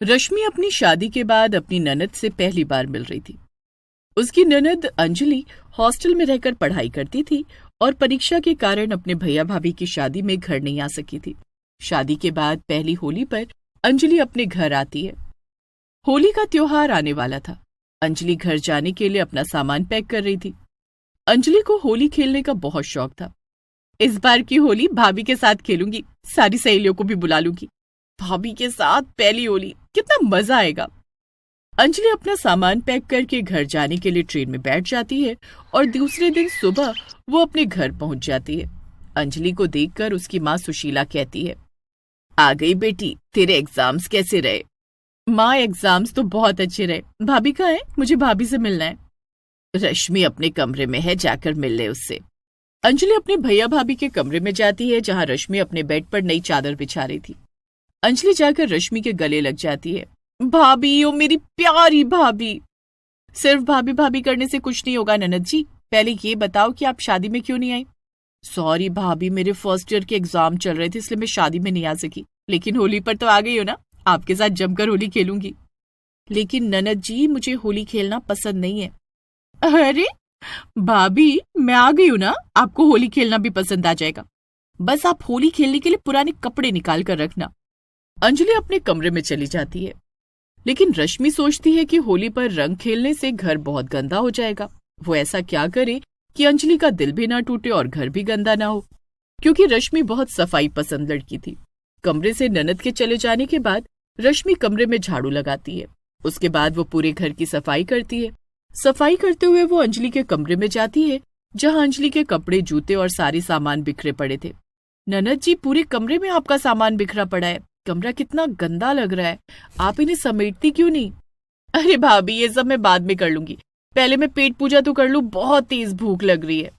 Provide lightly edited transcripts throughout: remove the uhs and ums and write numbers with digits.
रश्मि अपनी शादी के बाद अपनी ननद से पहली बार मिल रही थी। उसकी ननद अंजलि हॉस्टल में रहकर पढ़ाई करती थी और परीक्षा के कारण अपने भैया भाभी की शादी में घर नहीं आ सकी थी। शादी के बाद पहली होली पर अंजलि अपने घर आती है। होली का त्योहार आने वाला था। अंजलि घर जाने के लिए अपना सामान पैक कर रही थी। अंजलि को होली खेलने का बहुत शौक था। इस बार की होली भाभी के साथ खेलूंगी, सारी सहेलियों को भी बुला लूंगी। भाभी के साथ पहली होली, कितना मजा आएगा। अंजलि अपना सामान पैक करके घर जाने के लिए ट्रेन में बैठ जाती है और दूसरे दिन सुबह वो अपने घर पहुंच जाती है। अंजलि को देखकर उसकी माँ सुशीला कहती है, आ गई बेटी, तेरे एग्जाम्स कैसे रहे? माँ, एग्जाम्स तो बहुत अच्छे रहे। भाभी कहाँ है? मुझे भाभी से मिलना है। रश्मि अपने कमरे में है, जाकर मिल ले उससे। अंजलि अपने भैया भाभी के कमरे में जाती है जहां रश्मि अपने बेड पर नई चादर बिछा रही थी। अंजलि जाकर रश्मि के गले लग जाती है। भाभी, ओ मेरी प्यारी भाभी। सिर्फ भाभी भाभी करने से कुछ नहीं होगा ननद जी, पहले ये बताओ कि आप शादी में क्यों नहीं आई? सॉरी भाभी, मेरे फर्स्ट ईयर के एग्जाम चल रहे थे इसलिए मैं शादी में नहीं आ सकी, लेकिन होली पर तो आ गई हो ना, आपके साथ जमकर होली खेलूंगी। लेकिन ननद जी, मुझे होली खेलना पसंद नहीं है। अरे भाभी, मैं आ गई हूं ना, आपको होली खेलना भी पसंद आ जाएगा। बस आप होली खेलने के लिए पुराने कपड़े निकाल कर रखना। अंजलि अपने कमरे में चली जाती है, लेकिन रश्मि सोचती है कि होली पर रंग खेलने से घर बहुत गंदा हो जाएगा। वो ऐसा क्या करे कि अंजलि का दिल भी ना टूटे और घर भी गंदा ना हो, क्योंकि रश्मि बहुत सफाई पसंद लड़की थी। कमरे से ननद के चले जाने के बाद रश्मि कमरे में झाड़ू लगाती है। उसके बाद वो पूरे घर की सफाई करती है। सफाई करते हुए वो अंजलि के कमरे में जाती है जहां अंजलि के कपड़े, जूते और सारे सामान बिखरे पड़े थे। ननद जी, पूरे कमरे में आपका सामान बिखरा पड़ा है, कमरा कितना गंदा लग रहा है, आप इन्हें समेटती क्यों नहीं? अरे भाभी, ये सब मैं बाद में कर लूंगी, पहले मैं पेट पूजा तो कर लूं, बहुत तेज भूख लग रही है।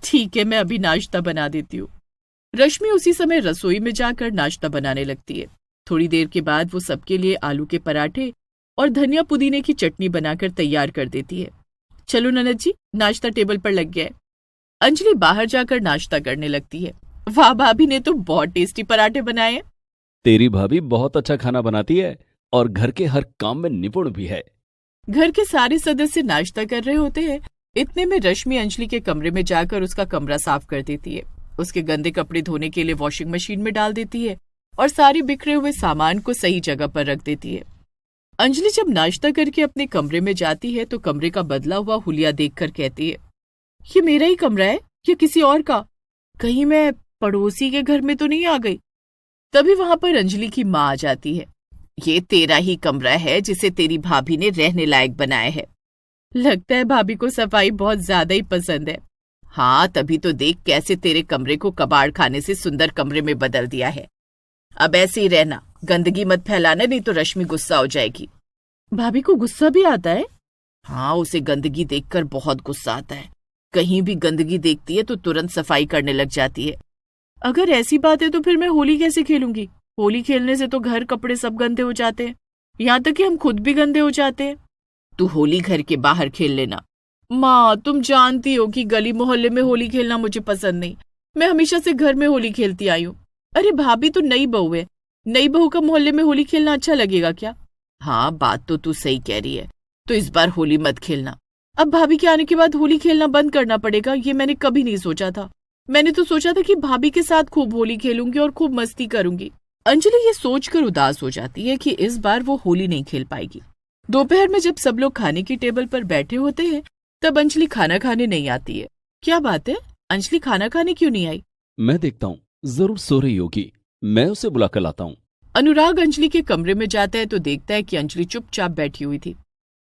ठीक है, मैं अभी नाश्ता बना देती हूँ। रश्मि उसी समय रसोई में जाकर नाश्ता बनाने लगती है। थोड़ी देर के बाद वो सबके लिए आलू के पराठे और धनिया पुदीने की चटनी बनाकर तैयार कर देती है। चलो ननद जी, नाश्ता टेबल पर लग गया है। अंजलि बाहर जाकर नाश्ता करने लगती है। वाह, भाभी ने तो बहुत टेस्टी पराठे बनाए हैं। तेरी भाभी बहुत अच्छा खाना बनाती है और घर के हर काम में निपुण भी है। घर के सारे सदस्य नाश्ता कर रहे होते हैं। इतने में रश्मि अंजलि के कमरे में जाकर उसका कमरा साफ कर देती है। उसके गंदे कपड़े धोने के लिए वॉशिंग मशीन में डाल देती है और सारे बिखरे हुए सामान को सही जगह पर रख देती है। अंजलि जब नाश्ता करके अपने कमरे में जाती है तो कमरे का बदला हुआ हुलिया देखकर कहती है, ये मेरा ही कमरा है या किसी और का? कहीं मैं पड़ोसी के घर में तो नहीं आ गई? तभी वहां पर अंजलि की माँ आ जाती है। ये तेरा ही कमरा है जिसे तेरी भाभी ने रहने लायक बनाया है। लगता है भाभी को सफाई बहुत ज्यादा ही पसंद है। हाँ, तभी तो देख कैसे तेरे कमरे को कबाड़ खाने से सुंदर कमरे में बदल दिया है। अब ऐसे ही रहना, गंदगी मत फैलाना, नहीं तो रश्मि गुस्सा हो जाएगी। भाभी को गुस्सा भी आता है? हाँ, उसे गंदगी देखकर बहुत गुस्सा आता है। कहीं भी गंदगी देखती है तो तुरंत सफाई करने लग जाती है। अगर ऐसी बात है तो फिर मैं होली कैसे खेलूंगी? होली खेलने से तो घर, कपड़े सब गंदे हो जाते हैं, यहाँ तक कि हम खुद भी गंदे हो जाते हैं। तू होली घर के बाहर खेल लेना। माँ, तुम जानती हो कि गली मोहल्ले में होली खेलना मुझे पसंद नहीं। मैं हमेशा से घर में होली खेलती आई हूँ। अरे भाभी, तो नई बहू है, नई बहू का मोहल्ले में होली खेलना अच्छा लगेगा क्या? हाँ, बात तो तू सही कह रही है, तो इस बार होली मत खेलना। अब भाभी के आने के बाद होली खेलना बंद करना पड़ेगा, ये मैंने कभी नहीं सोचा था। मैंने तो सोचा था कि भाभी के साथ खूब होली खेलूंगी और खूब मस्ती करूंगी। अंजलि ये सोचकर उदास हो जाती है कि इस बार वो होली नहीं खेल पाएगी। दोपहर में जब सब लोग खाने की टेबल पर बैठे होते हैं तब अंजलि खाना खाने नहीं आती है। क्या बात है, अंजलि खाना खाने क्यों नहीं आई? मैं देखता हूँ, जरूर सो रही होगी, मैं उसे बुला कर लाता हूँ। अनुराग अंजलि के कमरे में जाता है तो देखता है कि अंजलि चुपचाप बैठी हुई थी।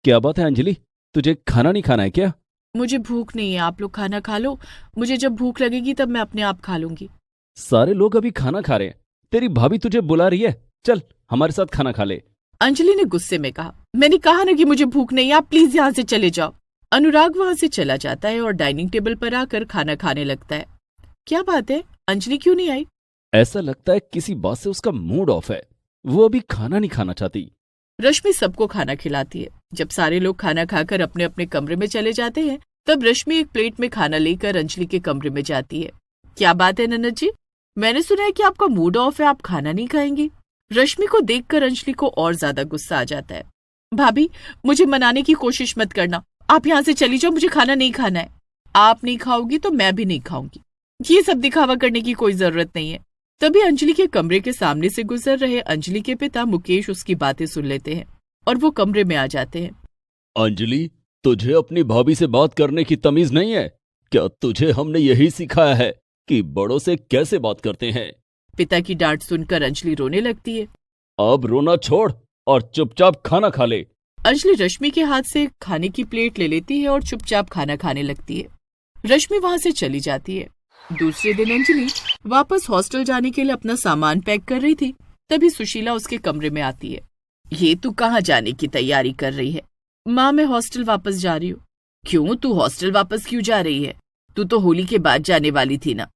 क्या बात है अंजलि, तुझे खाना नहीं खाना है क्या? मुझे भूख नहीं है, आप लोग खाना खा लो, मुझे जब भूख लगेगी तब मैं अपने आप खा लूंगी। सारे लोग अभी खाना खा रहे हैं, तेरी भाभी तुझे बुला रही है, चल हमारे साथ खाना खा ले। अंजलि ने गुस्से में कहा। मैंने कहा ना कि मुझे भूख नहीं है, आप प्लीज यहाँ से चले जाओ। अनुराग वहां से चला जाता है और डाइनिंग टेबल पर आकर खाना खाने लगता है। क्या बात है, अंजलि क्यों नहीं आई? ऐसा लगता है किसी बात से उसका मूड ऑफ है, वो अभी खाना नहीं खाना चाहती। रश्मि सबको खाना खिलाती है। जब सारे लोग खाना खाकर अपने अपने कमरे में चले जाते हैं तब रश्मि एक प्लेट में खाना लेकर अंजलि के कमरे में जाती है। क्या बात है ननद जी, मैंने सुना है कि आपका मूड ऑफ है, आप खाना नहीं खाएंगी। रश्मि को देखकर अंजलि को और ज्यादा गुस्सा आ जाता है। भाभी, मुझे मनाने की कोशिश मत करना, आप यहाँ से चली जाओ, मुझे खाना नहीं खाना है। आप नहीं खाओगी तो मैं भी नहीं खाऊंगी, ये सब दिखावा करने की कोई जरूरत नहीं है। तभी अंजलि के कमरे के सामने से गुजर रहे अंजलि के पिता मुकेश उसकी बातें सुन लेते हैं और वो कमरे में आ जाते हैं। अंजलि, तुझे अपनी भाभी से बात करने की तमीज नहीं है क्या? तुझे हमने यही सिखाया है कि बड़ों से कैसे बात करते हैं। पिता की डांट सुनकर अंजलि रोने लगती है। अब रोना छोड़ और चुपचाप खाना खा ले। अंजलि रश्मि के हाथ से खाने की प्लेट ले लेती है और चुपचाप खाना खाने लगती है। रश्मि वहां से चली जाती है। दूसरे दिन अंजलि वापस हॉस्टल जाने के लिए अपना सामान पैक कर रही थी, तभी सुशीला उसके कमरे में आती है। ये तू कहाँ जाने की तैयारी कर रही है? माँ, मैं हॉस्टल वापस जा रही हूँ। क्यों? तू हॉस्टल वापस क्यों जा रही है? तू तो होली के बाद जाने वाली थी ना।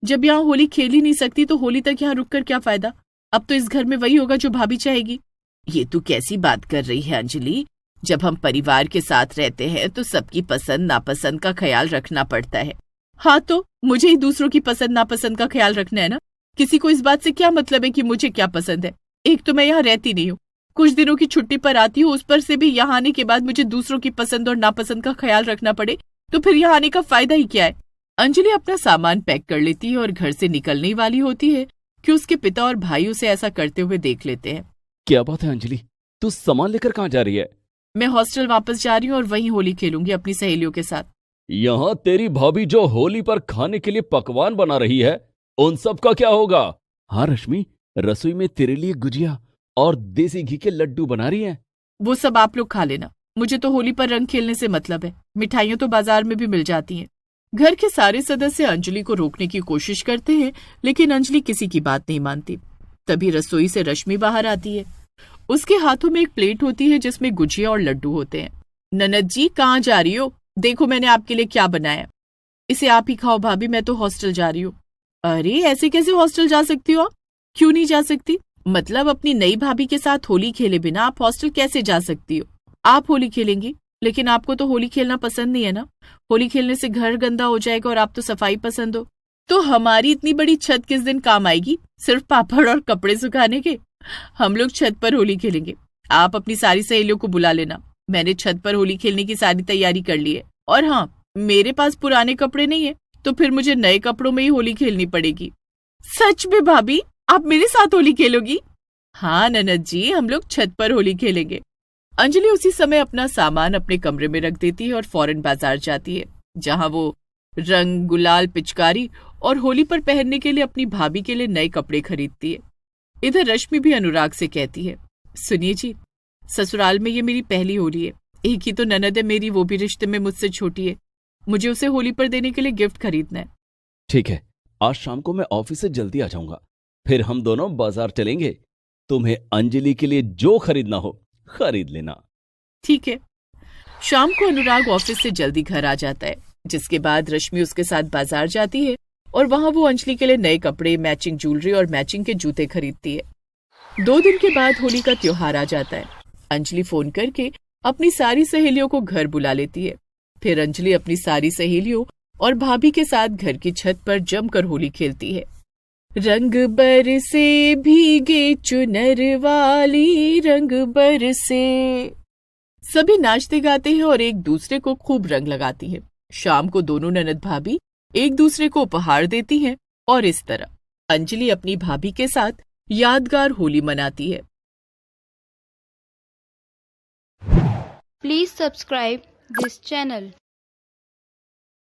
जब यहाँ होली खेल ही नहीं सकती तो होली तक यहाँ रुककर क्या फायदा? अब तो इस घर में वही होगा जो भाभी चाहेगी। ये तू कैसी बात कर रही है अंजलि? जब हम परिवार के साथ रहते हैं तो सबकी पसंद नापसंद का ख्याल रखना पड़ता है। हाँ, तो मुझे ही दूसरों की पसंद नापसंद का ख्याल रखना है ना। किसी को इस बात से क्या मतलब है कि मुझे क्या पसंद है? एक तो मैं यहाँ रहती नहीं हूँ, कुछ दिनों की छुट्टी पर आती हूँ, उस पर से भी यहाँ आने के बाद मुझे दूसरों की पसंद और नापसंद का ख्याल रखना पड़े तो फिर यहाँ आने का फायदा ही क्या है? अंजलि अपना सामान पैक कर लेती है और घर से निकलने वाली होती है कि उसके पिता और भाई उसे ऐसा करते हुए देख लेते हैं। क्या बात है अंजलि, तू सामान लेकर कहाँ जा रही है? मैं हॉस्टल वापस जा रही हूँ और वहीं होली खेलूंगी अपनी सहेलियों के साथ। यहाँ तेरी भाभी जो होली पर खाने के लिए पकवान बना रही है, उन सब का क्या होगा? हाँ रश्मि, रसोई में तेरे लिए गुजिया और देसी घी के लड्डू बना रही है। वो सब आप लोग खा लेना, मुझे तो होली पर रंग खेलने से मतलब है। मिठाइयाँ तो बाजार में भी मिल जाती हैं। घर के सारे सदस्य अंजलि को रोकने की कोशिश करते हैं, लेकिन अंजलि किसी की बात नहीं मानती। तभी रसोई से रश्मि बाहर आती है। उसके हाथों में एक प्लेट होती है जिसमें गुजिया और लड्डू होते हैं। ननद जी, कहाँ जा रही हो? देखो मैंने आपके लिए क्या बनाया। इसे आप ही खाओ भाभी, मैं तो हॉस्टल जा रही हूँ। अरे, ऐसे कैसे हॉस्टल जा सकती हो? क्यों नहीं जा सकती? मतलब अपनी नई भाभी के साथ होली खेले बिना आप हॉस्टल कैसे जा सकती हो? आप होली खेलेंगी, लेकिन आपको तो होली खेलना पसंद नहीं है ना। होली खेलने से घर गंदा हो जाएगा और आप तो सफाई पसंद हो। तो हमारी इतनी बड़ी छत किस दिन काम आएगी? सिर्फ पापड़ और कपड़े सुखाने के? हम लोग छत पर होली खेलेंगे। आप अपनी सारी सहेलियों को बुला लेना। मैंने छत पर होली खेलने की सारी तैयारी कर ली है। और हाँ, मेरे पास पुराने कपड़े नहीं है तो फिर मुझे नए कपड़ों में ही होली खेलनी पड़ेगी। सच में भाभी, आप मेरे साथ होली खेलोगी? हाँ ननद जी, हम लोग छत पर होली खेलेंगे। अंजलि उसी समय अपना सामान अपने कमरे में रख देती है और फौरन बाजार जाती है, जहां वो रंग, गुलाल, पिचकारी और होली पर पहनने के लिए अपनी भाभी के लिए नए कपड़े खरीदती है। इधर रश्मि भी अनुराग से कहती है, सुनिए जी, ससुराल में ये मेरी पहली होली है। एक ही तो ननद है मेरी, वो भी रिश्ते में मुझसे छोटी है। मुझे उसे होली पर देने के लिए गिफ्ट खरीदना है। ठीक है, आज शाम को मैं ऑफिस से जल्दी आ जाऊंगा, फिर हम दोनों बाजार चलेंगे। तुम्हें अंजलि के लिए जो खरीदना हो खरीद लेना। ठीक है। शाम को अनुराग ऑफिस से जल्दी घर आ जाता है, जिसके बाद रश्मि उसके साथ बाजार जाती है और वहां वो अंजलि के लिए नए कपड़े, मैचिंग ज्वेलरी और मैचिंग के जूते खरीदती है। 2 दिन के बाद होली का त्योहार आ जाता है। अंजलि फोन करके अपनी सारी सहेलियों को घर बुला लेती है। फिर अंजलि अपनी सारी सहेलियों और भाभी के साथ घर की छत पर जमकर होली खेलती है। रंग बरसे भीगे चुनर वाली, रंग बरसे। सभी नाचते गाते हैं और एक दूसरे को खूब रंग लगाती हैं। शाम को दोनों ननद भाभी एक दूसरे को उपहार देती हैं और इस तरह अंजलि अपनी भाभी के साथ यादगार होली मनाती है। Please subscribe this channel.